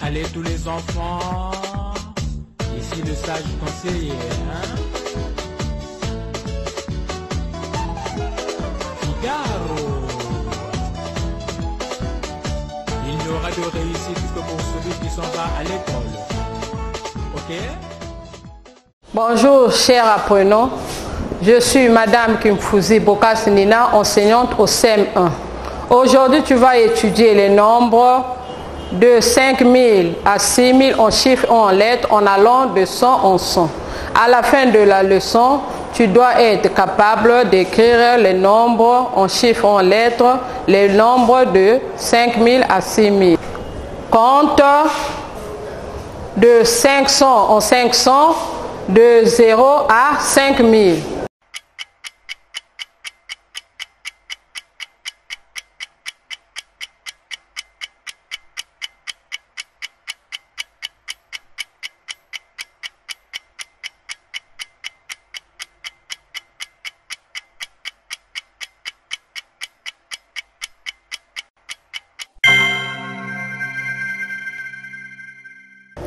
Allez tous les enfants. Ici le sage conseiller, hein? Figaro. Il n'y aura de réussite que pour celui qui s'en va à l'école. Ok? Bonjour chers apprenants. Je suis Madame Kimfuzi Bokas Nina, enseignante au CM1. Aujourd'hui, tu vas étudier les nombres de 5000 à 6000 en chiffres et en lettres en allant de 100 en 100. À la fin de la leçon, tu dois être capable d'écrire les nombres en chiffres et en lettres, les nombres de 5000 à 6000. Compte de 500 en 500, de 0 à 5000.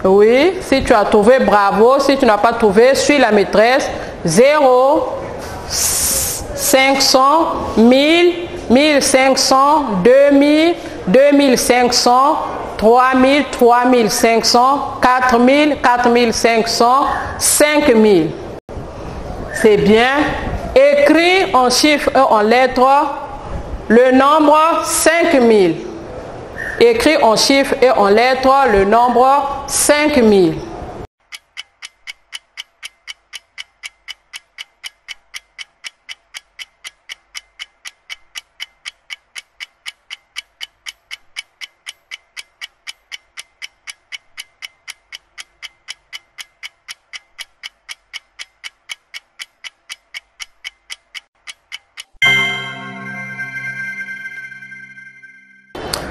Oui, si tu as trouvé, bravo. Si tu n'as pas trouvé, suis la maîtresse. 0, 500, 1000, 1500, 2000, 2500, 3000, 3500, 4000, 4500, 5000. C'est bien. Écris en chiffres et en lettres le nombre 5000. Écris en chiffres et en lettres le nombre 5000.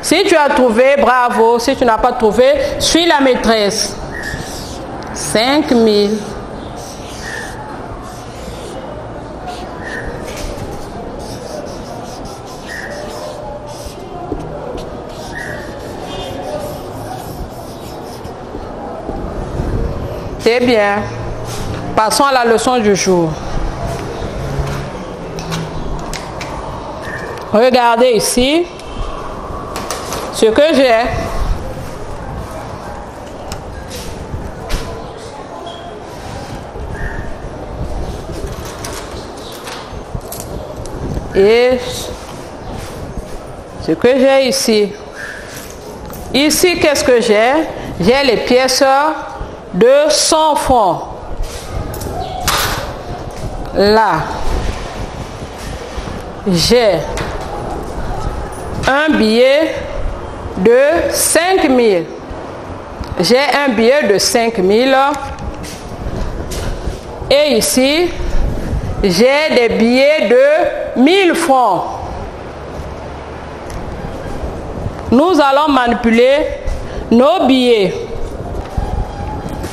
Si tu as trouvé, bravo. Si tu n'as pas trouvé, suis la maîtresse. 5000. C'est bien. Passons à la leçon du jour. Regardez ici. Ce que j'ai, et ce que j'ai ici. Ici, qu'est-ce que j'ai? J'ai les pièces de 100 francs. Là, j'ai un billet de 5000. J'ai un billet de 5000. Et ici, j'ai des billets de 1000 francs. Nous allons manipuler nos billets.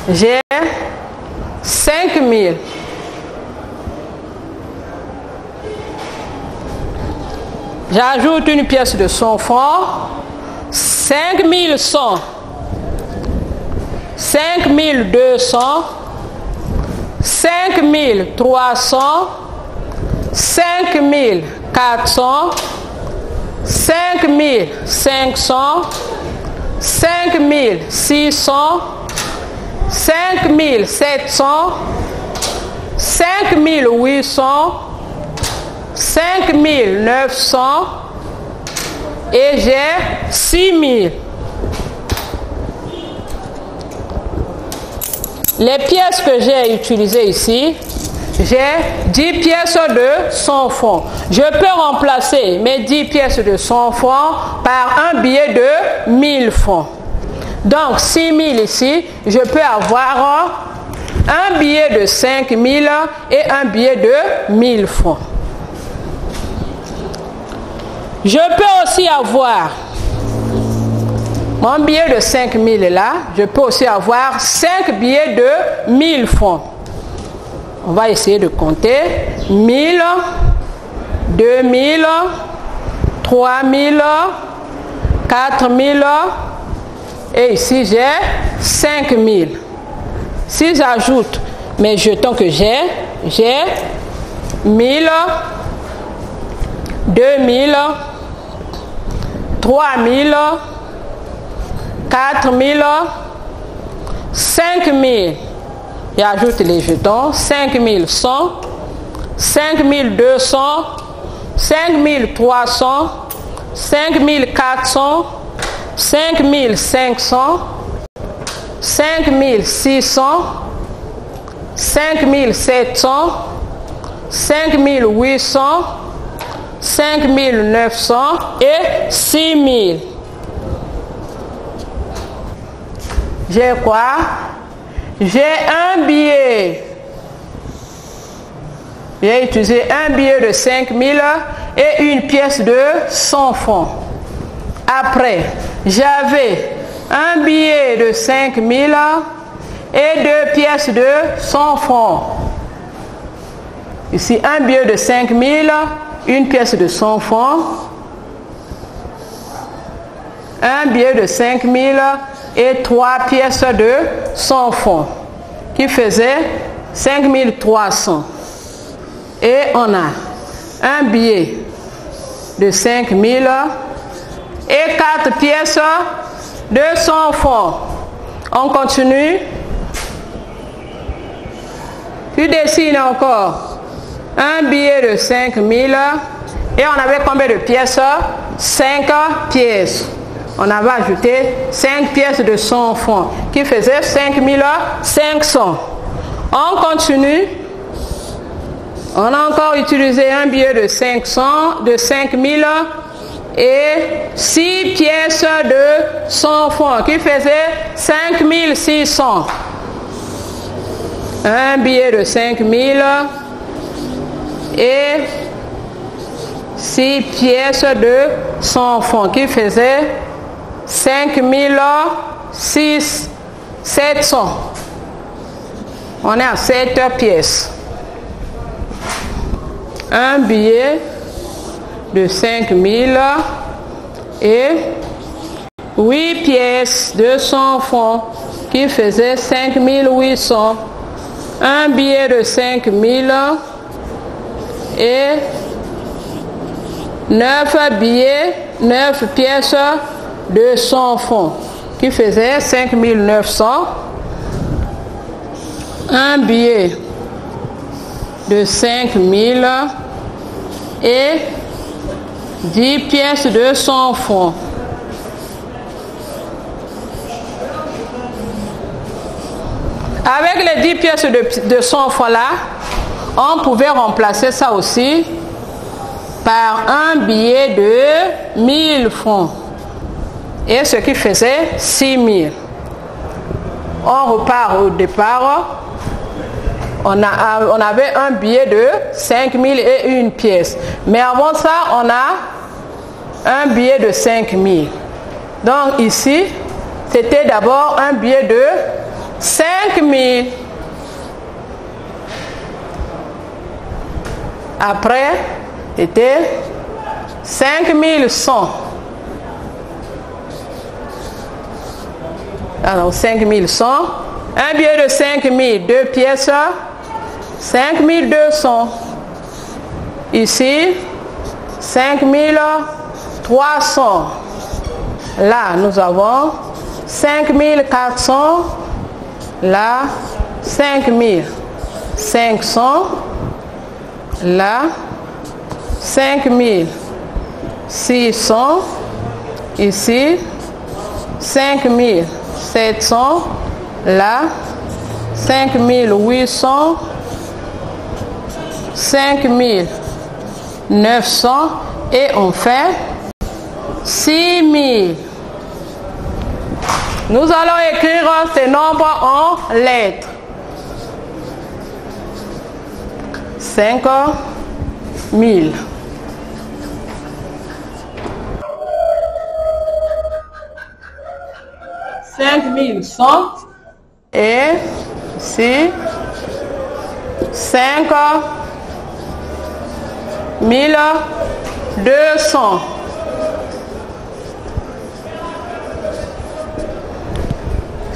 J'ai 5000. J'ajoute une pièce de 100 francs. 5100, 5200, 5300, 5400, 5500, 5600, 5700, 5800, 5900, et j'ai 6000. Les pièces que j'ai utilisées ici, j'ai 10 pièces de 100 francs. Je peux remplacer mes 10 pièces de 100 francs par un billet de 1000 francs. Donc 6000 ici, je peux avoir un billet de 5000 et un billet de 1000 francs. Je peux aussi avoir mon billet de 5000 là, je peux aussi avoir 5 billets de 1000 francs. On va essayer de compter. 1000, 2000, 3000, 4000 Et ici, j'ai 5 000. Si j'ajoute mes jetons que j'ai 1000, 2000, 3000, 4000, 5000. J'ajoute les jetons. 5100, 5200, 5300, 5400, 5500, 5600, 5700, 5800, 5900 et 6000. J'ai quoi? J'ai un billet. J'ai utilisé un billet de 5000 et une pièce de 100 francs. Après, j'avais un billet de 5000 et deux pièces de 100 francs. Ici, un billet de 5000, une pièce de 100 francs. Un billet de 5000 et trois pièces de 100 francs, qui faisait 5300. Et on a un billet de 5000 et quatre pièces de 100 francs. On continue. Tu dessines encore un billet de 5000 et on avait combien de pièces? 5 pièces. On avait ajouté 5 pièces de 100 francs qui faisaient 5500. On continue. On a encore utilisé un billet de 500, de 5000 et 6 pièces de 100 francs qui faisaient 5600. Un billet de 5000 et 6 pièces de 100 francs qui faisaient 5700. On est à 7 pièces. Un billet de 5000 et 8 pièces de 100 francs qui faisaient 5800. Un billet de 5000 et 9 billets, 9 pièces de 100 francs qui faisaient 5900. Un billet de 5000 et 10 pièces de 100 francs. Avec les 10 pièces de 100 francs là, on pouvait remplacer ça aussi par un billet de 1000 francs. Et ce qui faisait 6000. On repart au départ. On avait un billet de 5000 et une pièce. Mais avant ça, on a un billet de 5000. Donc ici, c'était d'abord un billet de 5000. Après, c'était 5100. Alors 5100. Un billet de 5000, deux pièces, 5200. Ici, 5300. Là, nous avons 5400. Là, 5500. Là, 5600. Ici, 5700. Là, 5800. 5900. Et on fait 6000. Nous allons écrire ces nombres en lettres. 5000. 5100 et ici 5200.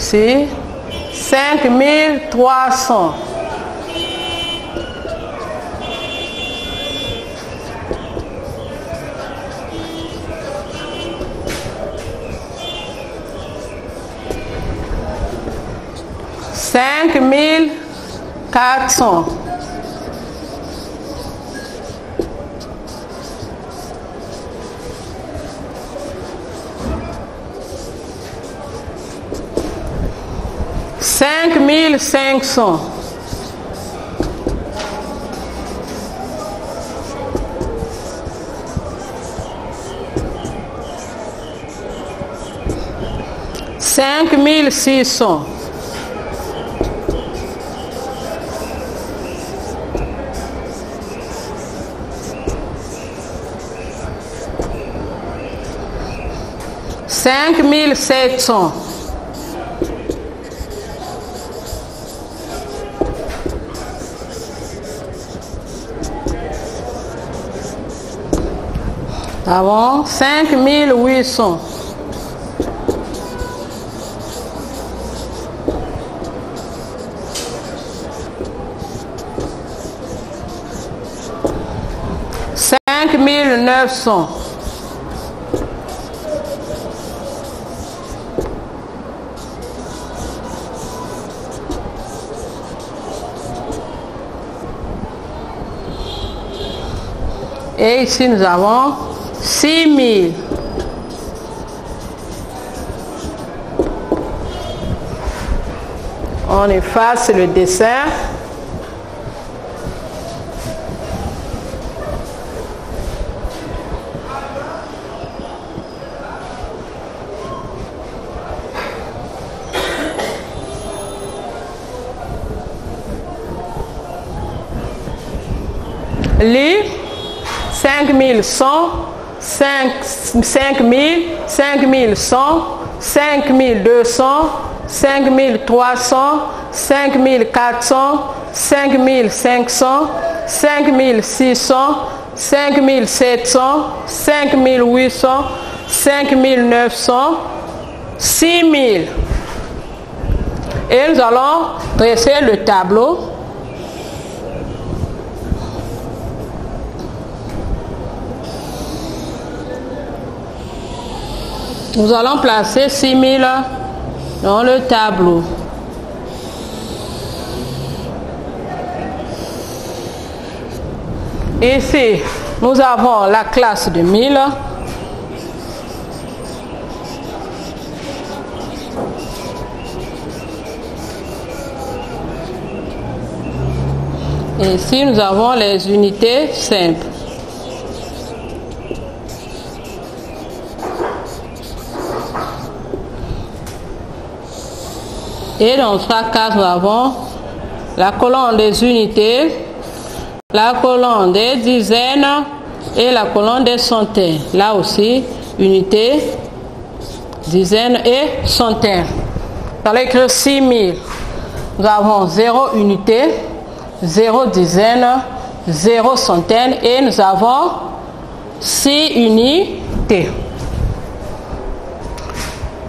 Si 5300. $5 400. $5,500. $5,600. $5,700. Avant, 5,800. $5,900. Et ici nous avons 6 000. On efface le dessin. Lis 5100, 5000, 5100, 5200, 5300, 5400, 5500, 5600, 5700, 5800, 5900, 6000. Et nous allons dresser le tableau. Nous allons placer 6000 dans le tableau. Ici, nous avons la classe de 1000. Et ici, nous avons les unités simples. Et dans chaque case, nous avons la colonne des unités, la colonne des dizaines et la colonne des centaines. Là aussi, unités, dizaines et centaines. Dans l'écrit 6000, nous avons 0 unité, 0 dizaine, 0 centaine et nous avons 6 unités.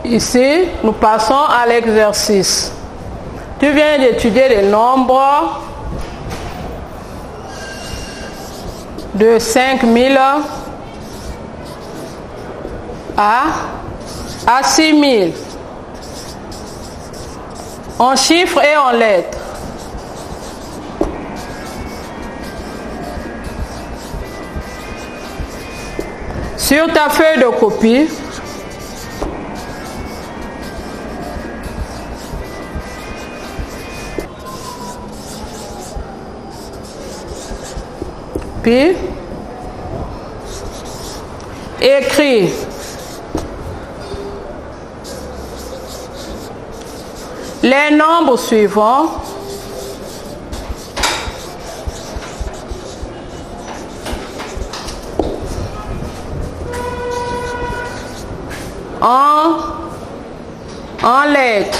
Ici, nous passons à l'exercice. Tu viens d'étudier les nombres de 5000 à 6000 en chiffres et en lettres. Sur ta feuille de copie, puis écris les nombres suivants en lettres.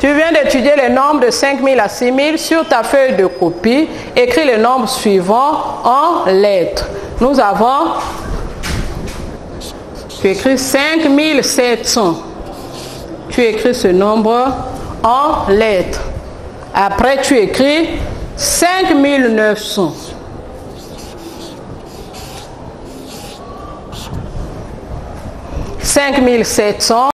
Tu viens d'étudier les nombres de 5000 à 6000 sur ta feuille de copie. Écris les nombres suivants en lettres. Nous avons Tu écris 5700. Tu écris ce nombre en lettres. Après, tu écris 5900. 5700,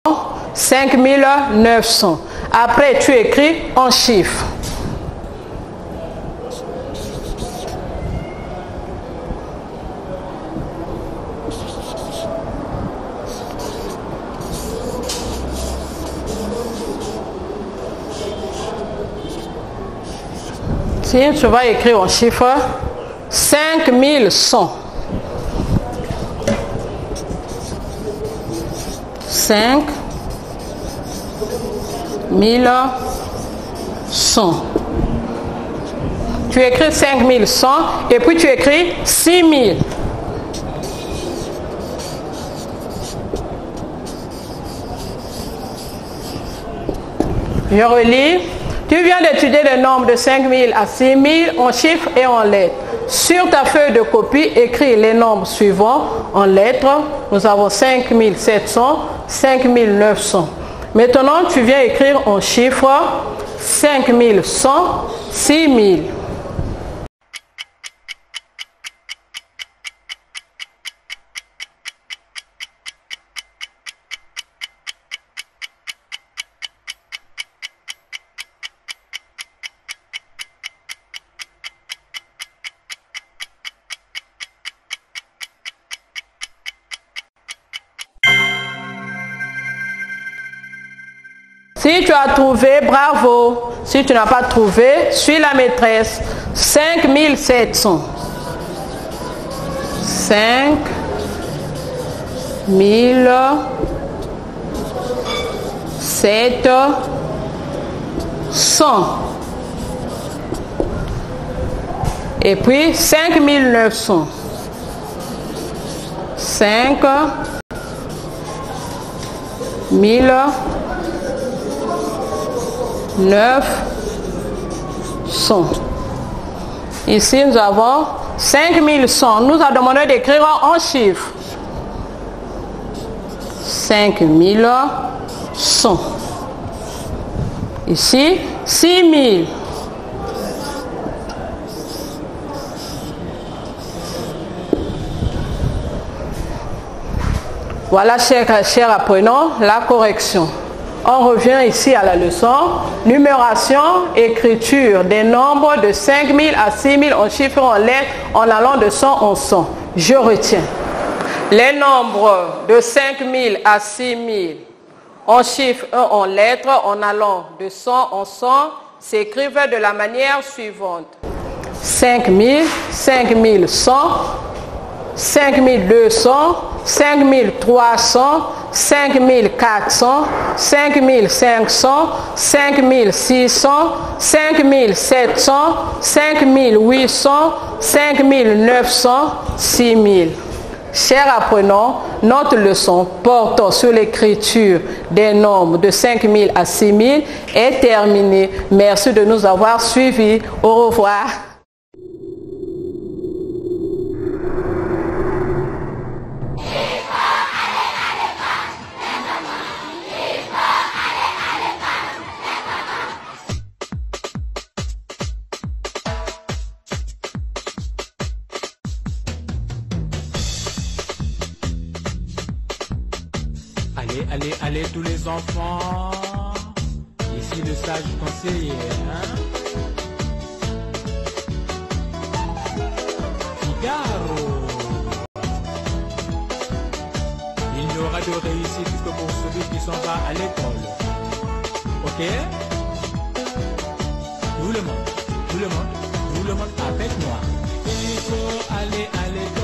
5900. Après, tu écris en chiffres. Si tu vas écrire en chiffres 5100. 5100. Tu écris 5100 et puis tu écris 6000. Je relis. Tu viens d'étudier le nombre de 5000 à 6000 en chiffres et en lettres. Sur ta feuille de copie, écris les nombres suivants en lettres. Nous avons 5700, 5900. Maintenant, tu viens écrire en chiffres 5100, 6000. Si tu as trouvé, bravo. Si tu n'as pas trouvé, suis la maîtresse. 5700. 5700. Et puis 5900. 5900. 900. Ici, nous avons 5100. Nous a demandé d'écrire en chiffres. 5100. Ici, 6000. Voilà, chers apprenants, la correction. On revient ici à la leçon. Numération, écriture des nombres de 5000 à 6000 en chiffres en lettres en allant de 100 en 100. Je retiens. Les nombres de 5000 à 6000 en chiffres et en lettres en allant de 100 en 100 s'écrivent de la manière suivante. 5000, 5100, 5200, 5300, 5400, 5500, 5600, 5700, 5800, 5900, 6000. Chers apprenants, notre leçon portant sur l'écriture des nombres de 5000 à 6000 est terminée. Merci de nous avoir suivis. Au revoir. Allez, allez tous les enfants. Ici le sage conseiller, hein? Figaro. Il n'y aura de réussite que pour celui qui s'en va à l'école. Ok? Tout le monde avec moi. Il faut aller à l'école.